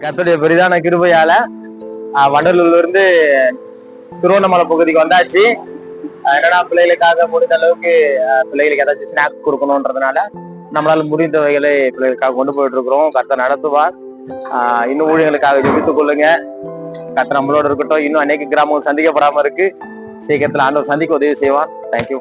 கர்த்தருடைய பெரிதான கிருபையால வண்டலூர்ல இருந்து திருவண்ணாமலை பகுதிக்கு வந்தாச்சு. என்னன்னா பிள்ளைகளுக்காக முடிந்த அளவுக்கு பிள்ளைகளுக்கு ஏதாச்சும் ஸ்நாக்ஸ் கொடுக்கணும்ன்றதுனால நம்மளால முடிந்தவைகளை பிள்ளைகளுக்காக கொண்டு போயிட்டு இருக்கிறோம். கர்த்தர் நடத்துவார். இன்னும் ஊழியர்களுக்காக ஜெபித்துக் கொள்ளுங்க. கர்த்தர் நம்மளோட இருக்கட்டும். இன்னும் அநேக கிராமங்கள் சந்திக்கப்படாம இருக்கு. சீக்கிரத்துல ஆண்டவர் சந்திக்க உதவி செய்வார். தேங்க்யூ.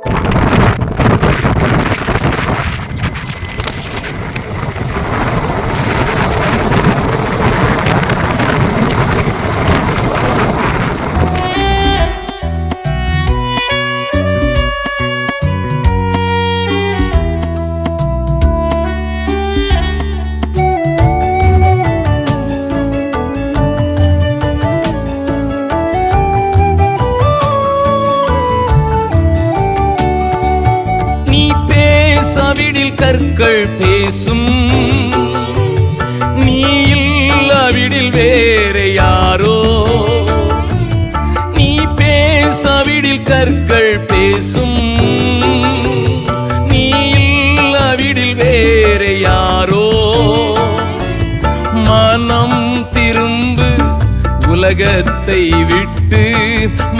கற்கள் பேசும், நீ இல்லாவிடில் வேறு யாரோ. நீ பேசாவிடில் கற்கள் பேசும், நீ இல்லாவிடில் வேறு யாரோ. மனம் திரும்பு உலகத்தை விட்டு,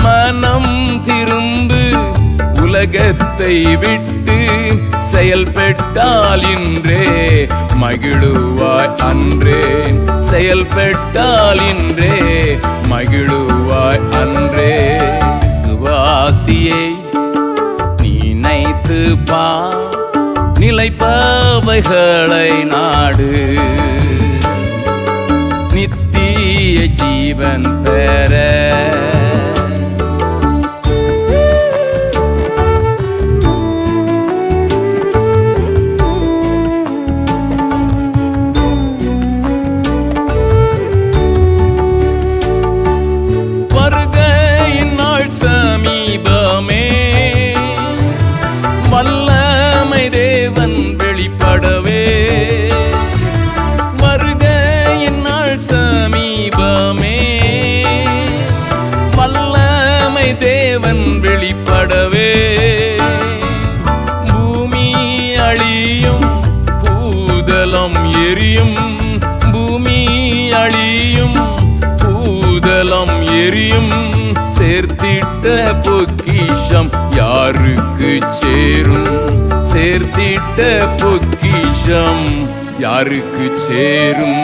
மனம் திரும்பு உலகத்தை விட்டு செயல்பட்டால் இன்றே மகிழுவாய் அன்றே. செயல்பட்டால் இன்றே மகிழுவாய் அன்றே. விசுவாசியை நினைத்து பார், நிலைப்பவைகளை நாடு, நித்திய ஜீவன் பெற. வல்லமை தேவன் வெளிப்படவே, வருகையின் நாள் சமீபமே. வல்லமை தேவன் வெளிப்படவே. பூமி அழியும், பூதலம் எரியும். பூமி அழியும், பூதலம் எரியும். சேர்த்திட்ட பொக்கிஷம் யாருக்கு சேரும்? சேர்த்திட்ட பொக்கிஷம் யாருக்கு சேரும்?